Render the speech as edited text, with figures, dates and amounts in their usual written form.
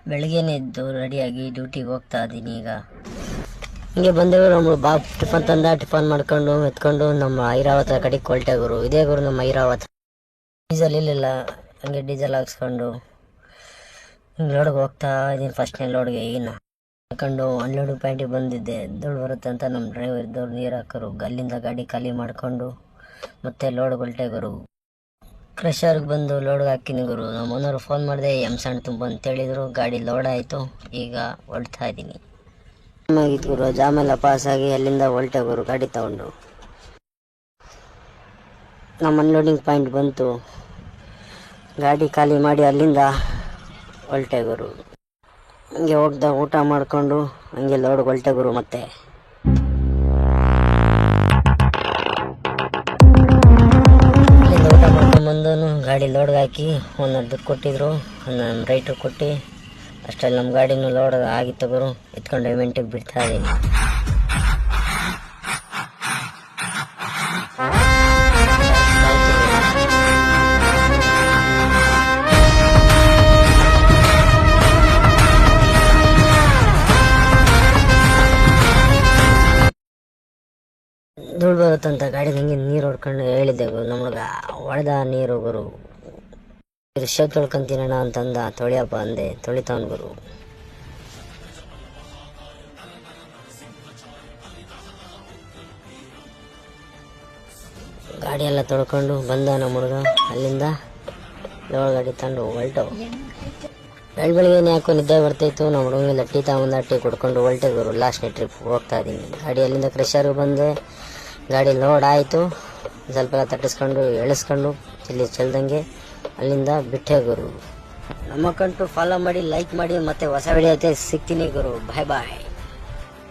ಬೆಳಗ್ಗೆನೇ ಇದ್ದು ರೆಡಿಯಾಗಿ ಡ್ಯೂಟಿಗೆ ಹೋಗ್ತಾ ಇದ್ದೀನಿ ಈಗ. ಹಿಂಗೆ ಬಂದೇವು ನಮ್ಮ ಬಾಬ್ ಟಿಫನ್ ತಂದ, ಟಿಫನ್ ಮಾಡ್ಕೊಂಡು ಎತ್ಕೊಂಡು ನಮ್ಮ ಐರಾವತ ಕಡೆಗೆ ಕೊಲ್ಟೆ ಗುರು. ಇದೇ ಗುರು ನಮ್ಮ ಐರಾವತ. ಡೀಸೆಲ್ ಇಲ್ಲಿಲ್ಲ, ಹಂಗೆ ಡೀಸೆಲ್ ಹಾಕ್ಸ್ಕೊಂಡು ಹಿಂಗೆ ಲೋಡ್ಗೆ ಹೋಗ್ತಾ ಇದ್ದೀನಿ. ಫಸ್ಟ್ನೇ ಲೋಡ್ಗೆ ಏನು ಹಾಕೊಂಡು ಅನ್ಲೋಡು ಪಾಯಿಂಟಿಗೆ ಬಂದಿದ್ದೆ. ದುಡ್ಡು ಬರುತ್ತೆ ಅಂತ ನಮ್ಮ ಡ್ರೈವರ್ ಇದ್ದವ್ರು ನೀರು ಹಾಕೋರು. ಅಲ್ಲಿಂದ ಗಾಡಿ ಖಾಲಿ ಮಾಡಿಕೊಂಡು ಮತ್ತೆ ಲೋಡ್ ಹೊಲ್ಟೆ ಗುರು. ಕ್ರಷರ್ಗೆ ಬಂದು ಲೋಡ್ಗೆ ಹಾಕಿನಿ ಗುರು. ನಮ್ಮ ಓನರು ಫೋನ್ ಮಾಡಿದೆ, ಸಣ್ಣ ತುಂಬ ಅಂತೇಳಿದ್ರು. ಗಾಡಿ ಲೋಡ್ ಆಯಿತು, ಈಗ ಹೊಲ್ತಾ ಇದ್ದೀನಿ. ಆಗಿತ್ತು ಗುರು, ಜಾಮೆಲ್ಲ ಪಾಸಾಗಿ ಅಲ್ಲಿಂದ ಹೊಲ್ಟೆ ಗುರು ಗಾಡಿ ತಗೊಂಡು. ನಮ್ಮ ಅನ್ಲೋಡಿಂಗ್ ಪಾಯಿಂಟ್ ಬಂತು, ಗಾಡಿ ಖಾಲಿ ಮಾಡಿ ಅಲ್ಲಿಂದ ಹೊಲ್ಟೆ ಗುರು. ಹಂಗೆ ಹೋಗ್ದ ಊಟ ಮಾಡಿಕೊಂಡು ಹಂಗೆ ಲೋಡ್ಗೆ ಹೊಲ್ಟೆ ಗುರು. ಮತ್ತೆ ಅಲ್ಲಿಂದ ಊಟ ಮಾಡ್ಕೊಂಡ್ಬಂದು ಗಾಡಿ ಲೋಡ್ಗೆ ಹಾಕಿ ಒಂದು ದುಡ್ಡು ಕೊಟ್ಟಿದ್ರು, ನಮ್ಮ ರೈಟ್ರು ಕೊಟ್ಟು ಅಷ್ಟರಲ್ಲಿ ನಮ್ಮ ಗಾಡಿನೂ ಲೋಡ್ ಆಗಿತ್ತು ಗುರು. ಎತ್ಕೊಂಡು ಇವೆಂಟಿಗೆ ಬಿಡ್ತಾ ಇದ್ದೀನಿ. ದುಡ್ಡು ಬರುತ್ತಂತ ಗಾಡಿಗೆ ಹಂಗೆ ನೀರು ಹೊಡ್ಕೊಂಡು ಹೇಳಿದ್ದೆ ಗುರು. ನಮ್ಗೆ ಹೊಡೆದ ನೀರು ಗುರು. ರಿಕ್ಷಾ ತೊಳ್ಕೊಂತೀನಣ್ಣ ಅಂತಂದ. ತೊಳಿಯಪ್ಪ ಅಂದೆ, ತೊಳಿತಾವನ್ ಗುರು. ಗಾಡಿ ಎಲ್ಲ ತೊಳ್ಕೊಂಡು ಬಂದ ನಮ್ಮ ಹುಡುಗ. ಅಲ್ಲಿಂದ ಲೋಡ್ ಗಾಡಿ ತಗೊಂಡು ಹೊಲ್ಟವು. ಬೆಳಗ್ಗೆನೇ ಯಾಕೋ ನಿದ್ದೆ ಬರ್ತಾಯಿತ್ತು. ನಮ್ಮ ಹುಡುಗನೆಲ್ಲ ಟೀ ತಗೊಂಬಂದ, ಟೀ ಕುಡ್ಕೊಂಡು ಹೊಲ್ಟೆ ಗುರು. ಲಾಸ್ಟ್ನೇ ಟ್ರಿಪ್ ಹೋಗ್ತಾ ಇದ್ದೀನಿ. ಗಾಡಿ ಅಲ್ಲಿಂದ ಕ್ರಷರ್ಗೆ ಬಂದೆ. ಗಾಡಿ ಲೋಡ್ ಆಯಿತು, ಸ್ವಲ್ಪ ಎಲ್ಲ ತಟ್ಟಿಸ್ಕೊಂಡು ಎಳಿಸ್ಕೊಂಡು ಇಲ್ಲಿ ಚೆಲ್ದಂಗೆ ಅಲ್ಲಿಂದ ಬಿಟ್ಟೆ ಗುರು. ನಮ್ಮ ಕಂಟು ಫಾಲೋ ಮಾಡಿ, ಲೈಕ್ ಮಾಡಿ, ಮತ್ತೆ ಹೊಸ ವಿಡಿಯೋ ಸಿಗ್ತೀನಿ ಗುರು. ಬಾಯ್ ಬಾಯ್.